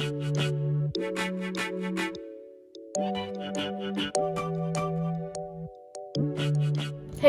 Hey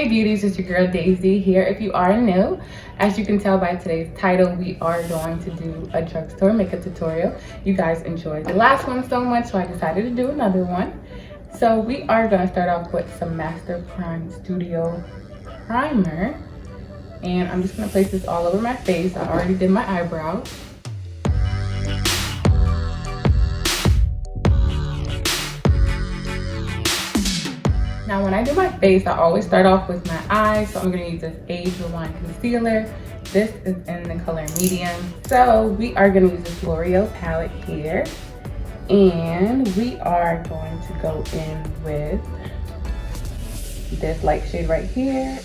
beauties, it's your girl Daisy here. If you are new, as you can tell by today's title, we are going to do a drugstore makeup tutorial. You guys enjoyed the last one so much, so I decided to do another one. So we are going to start off with some Master Prime Studio primer. And I'm just going to place this all over my face. I already did my eyebrows. Now when I do my face, I always start off with my eyes. So I'm going to use this Age Rewind Concealer. This is in the color medium. So we are going to use this L'Oreal palette here. And we are going to go in with this light shade right here.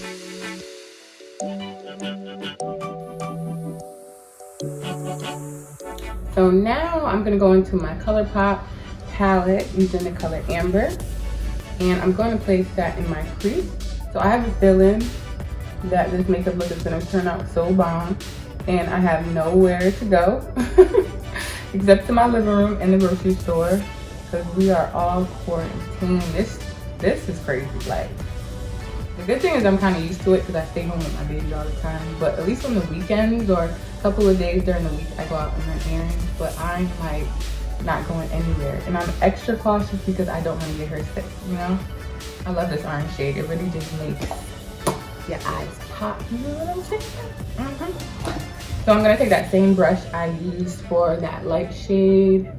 So now I'm going to go into my Colourpop palette using the color Amber. And I'm going to place that in my crease. So I have a feeling that this makeup look is going to turn out so bomb. And I have nowhere to go except to my living room and the grocery store. Because we are all quarantined. This is crazy. Like, the good thing is I'm kind of used to it because I stay home with my baby all the time. But at least on the weekends or a couple of days during the week, I go out and run errands. But I'm like not going anywhere, and I'm extra cautious because I don't want to get her sick, you know. I love this orange shade. It really just makes your eyes pop, you know what I'm saying? So I'm gonna take that same brush I used for that light shade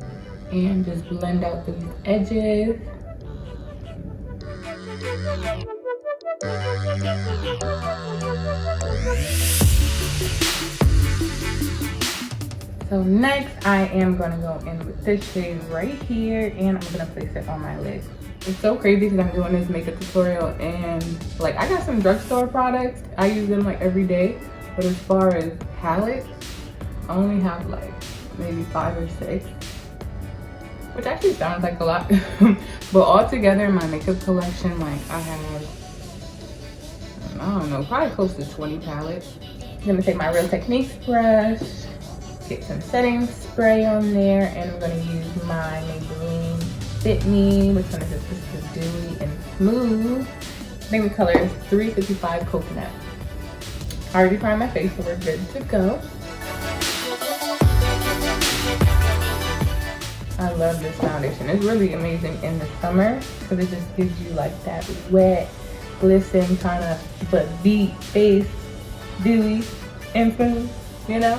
and just blend out these edges. So next, I am gonna go in with this shade right here, and I'm gonna place it on my lid. It's so crazy because I'm doing this makeup tutorial, and like I got some drugstore products. I use them like every day, but as far as palettes, I only have like maybe 5 or 6, which actually sounds like a lot. But all together in my makeup collection, like I have, I don't know, probably close to 20 palettes. I'm gonna take my Real Techniques brush, get some setting spray on there, and I'm going to use my Maybelline Fit Me. Which one is this? This is Dewy and Smooth. I think the color is 355 Coconut. I already primed my face, so we're good to go. I love this foundation. It's really amazing in the summer because it just gives you like that wet, glisten kind of, but beat face, dewy and smooth, you know?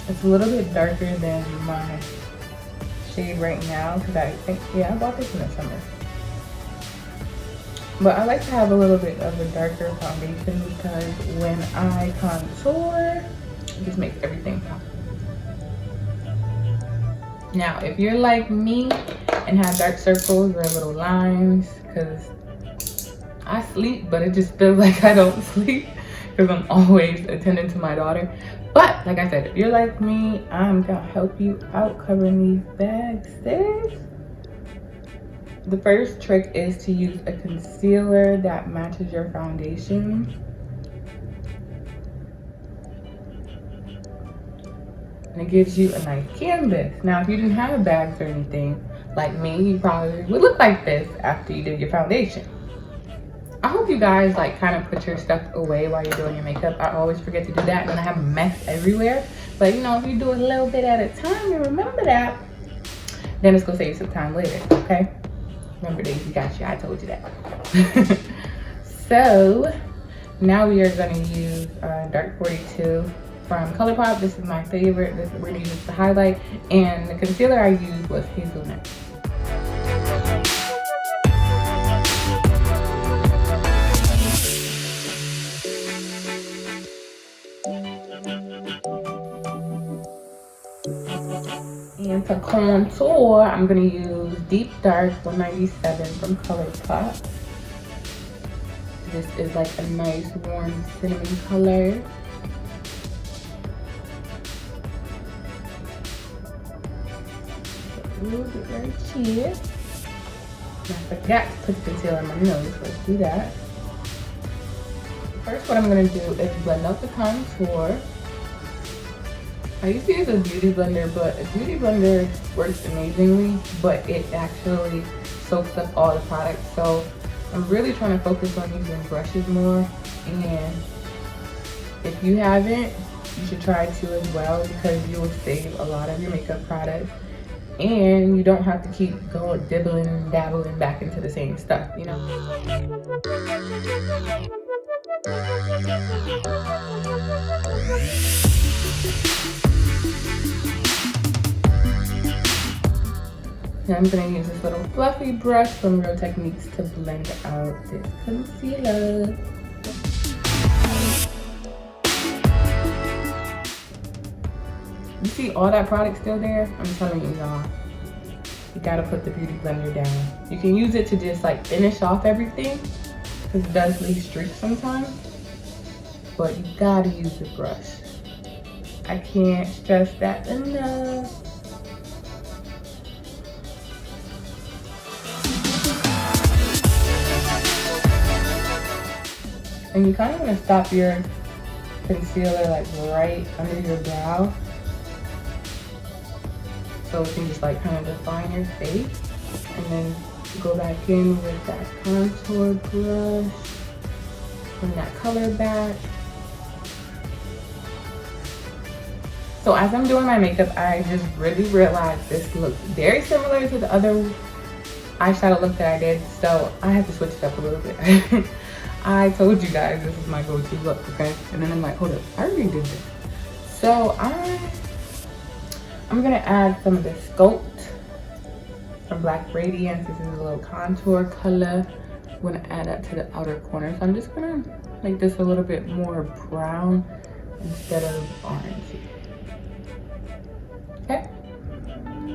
It's a little bit darker than my shade right now because I think, yeah, I bought this in the summer. But I like to have a little bit of a darker foundation because when I contour, it just makes everything pop. Now, if you're like me and have dark circles or little lines, because I sleep, but it just feels like I don't sleep because I'm always attending to my daughter. But like I said, if you're like me, I'm gonna help you out covering these bags, sis. The first trick is to use a concealer that matches your foundation. And it gives you a nice canvas. Now, if you didn't have bags or anything, like me, you probably would look like this after you did your foundation. I hope you guys like kind of put your stuff away while you're doing your makeup. I always forget to do that and then I have a mess everywhere. But you know, if you do it a little bit at a time and remember that, then it's gonna save you some time later, okay? Remember, Daisy got you, I told you that. So now we are gonna use Dark 42 from Colourpop. This is my favorite. We're gonna use this to highlight, and the concealer I used was Hazelnut. And to contour, I'm going to use Deep Dark 197 from Colourpop. This is like a nice warm cinnamon color. A little bit right here. And I forgot to put the concealer on my nose. Let's do that. First, what I'm going to do is blend out the contour. I used to use a beauty blender, but a beauty blender works amazingly, but it actually soaks up all the products. So I'm really trying to focus on using brushes more, and if you haven't, you should try to as well, because you will save a lot of your makeup products and you don't have to keep going dibbling and dabbling back into the same stuff, you know? Now I'm gonna use this little fluffy brush from Real Techniques to blend out this concealer. You see all that product still there? I'm telling you y'all, you gotta put the beauty blender down. You can use it to just like finish off everything, because it does leave streaks sometimes, but you gotta use the brush. I can't stress that enough. And you kind of want to stop your concealer like right under your brow, so it can just like kind of define your face. And then go back in with that contour brush, bring that color back. So as I'm doing my makeup, I just really realized this looks very similar to the other eyeshadow look that I did, so I had to switch it up a little bit. I told you guys this is my go-to look, okay? And then I'm like, hold up, I already did this. So I'm gonna add some of the Sculpt from Black Radiance. This is a little contour color. I'm gonna add that to the outer corner. So I'm just gonna make this a little bit more brown instead of orangey. Okay?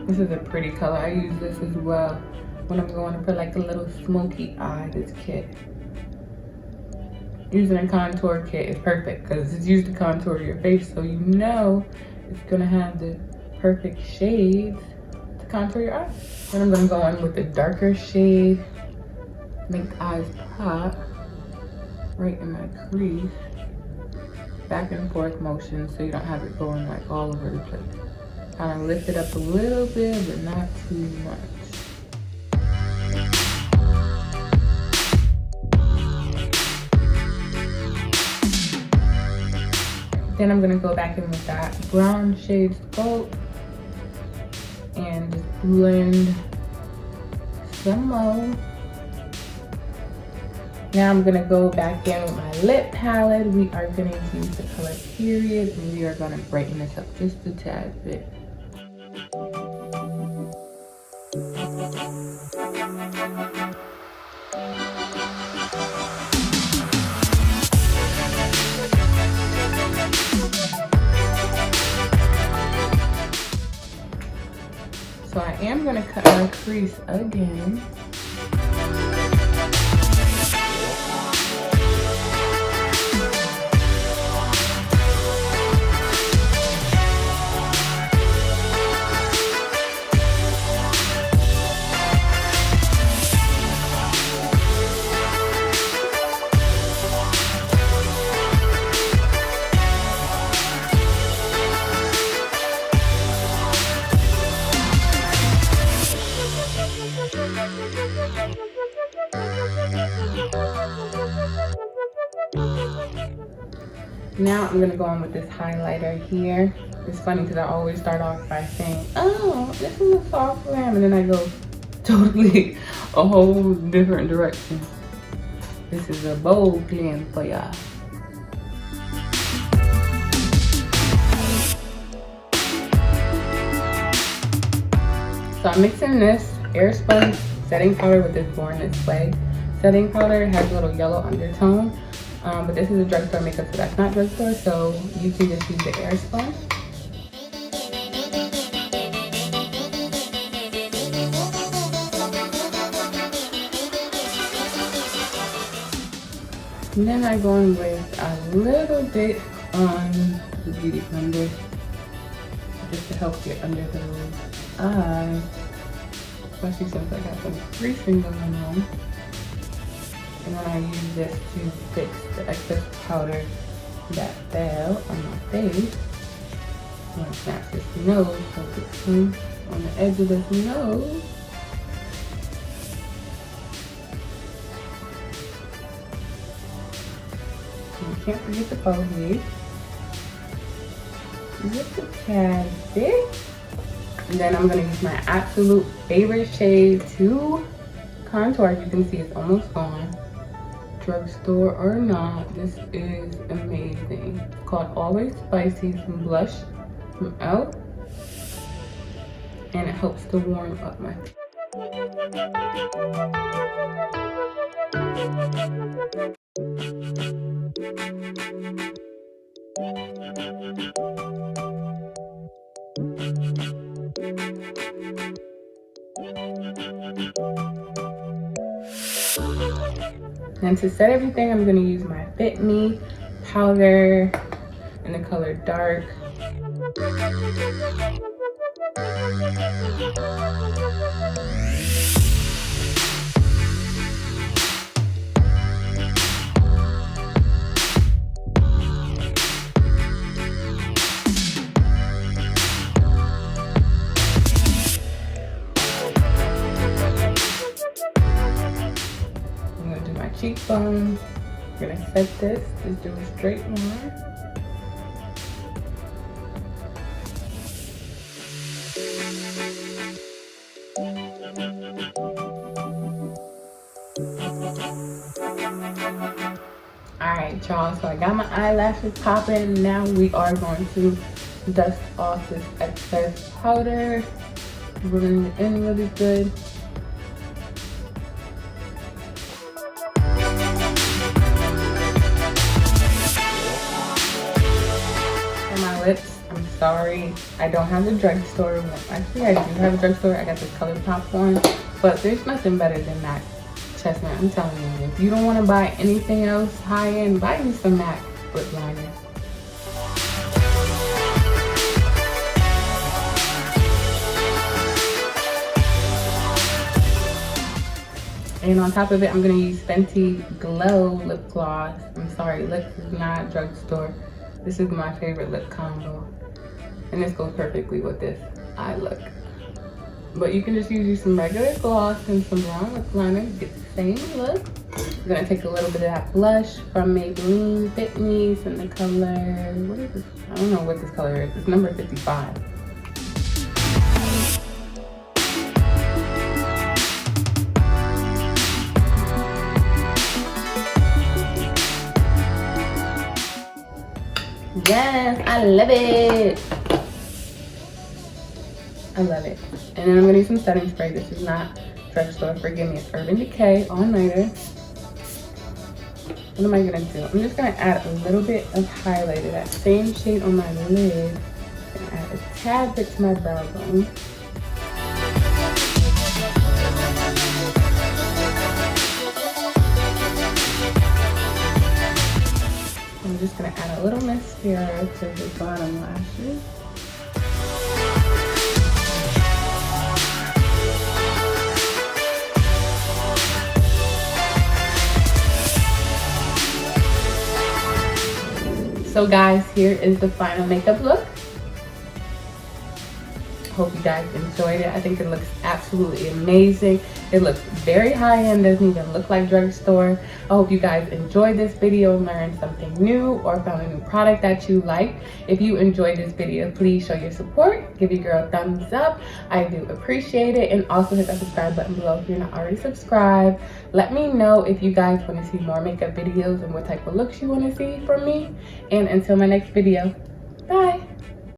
This is a pretty color. I use this as well when I'm going to put like a little smoky eye, this kit. Using a contour kit is perfect because it's used to contour your face, so you know it's gonna have the perfect shades to contour your eyes. Then I'm gonna go in with the darker shade, make the eyes pop right in my crease. Back and forth motion so you don't have it going like all over the place. Kind of lift it up a little bit, but not too much. Then I'm gonna go back in with that brown shade Sculpt and just blend some more. Now I'm gonna go back in with my lip palette. We are going to use the color Period, and we are gonna brighten this up just a tad bit. So I am gonna cut my crease again. Now I'm gonna go on with this highlighter here. It's funny because I always start off by saying, oh, this is a soft glam, and then I go totally a whole different direction. This is a bold glam for y'all. So I'm mixing this Airspun setting powder with this Born This Way setting powder. It has a little yellow undertone. But this is a drugstore makeup, so that's not drugstore, so you can just use the Airspun. And then I go in with a little bit on the Beauty Blender, just to help get under those eyes, especially since I got some creasing going on. And then I use this to fix the excess powder that fell on my face. I'm gonna snap this nose, so put some on the edge of this nose. And you can't forget the forehead. Just a tad bit. And then I'm gonna use my absolute favorite shade to contour. As you can see, it's almost gone. Drugstore or not, this is amazing. It's called Always Spicy, some blush from e.l.f. And it helps to warm up my face. And to set everything, I'm gonna use my Fit Me powder in the color Dark. Cheekbones. I'm gonna set this. Just do a straight line. Alright, y'all. So I got my eyelashes popping. Now we are going to dust off this excess powder. We're gonna get in really good. Lips, I'm sorry, I don't have the drugstore one. Actually, I do have a drugstore. I got this Colourpop one, but there's nothing better than MAC chestnut. I'm telling you, if you don't want to buy anything else high end, buy me some MAC lip liner. And on top of it, I'm gonna use Fenty Glow lip gloss. I'm sorry, lips is not drugstore. This is my favorite lip combo. And this goes perfectly with this eye look. But you can just use some regular gloss and some brown lip liner to get the same look. I'm gonna take a little bit of that blush from Maybelline Fit Me in the color, what is this? I don't know what this color is. It's number 55. Yes, I love it. I love it. And then I'm gonna use some setting spray. This is not drugstore, forgive me. It's Urban Decay All Nighter. What am I gonna do? I'm just gonna add a little bit of highlighter, that same shade on my lid. I'm gonna add a tad bit to my brow bone. I'm just gonna add a little mascara to the bottom lashes. So guys, here is the final makeup look. Hope you guys enjoyed it. I think it looks absolutely amazing. It looks very high-end, doesn't even look like drugstore. I hope you guys enjoyed this video and learned something new or found a new product that you like. If you enjoyed this video, please show your support. Give your girl a thumbs up. I do appreciate it. And also hit that subscribe button below if you're not already subscribed. Let me know if you guys want to see more makeup videos and what type of looks you want to see from me. And until my next video, bye.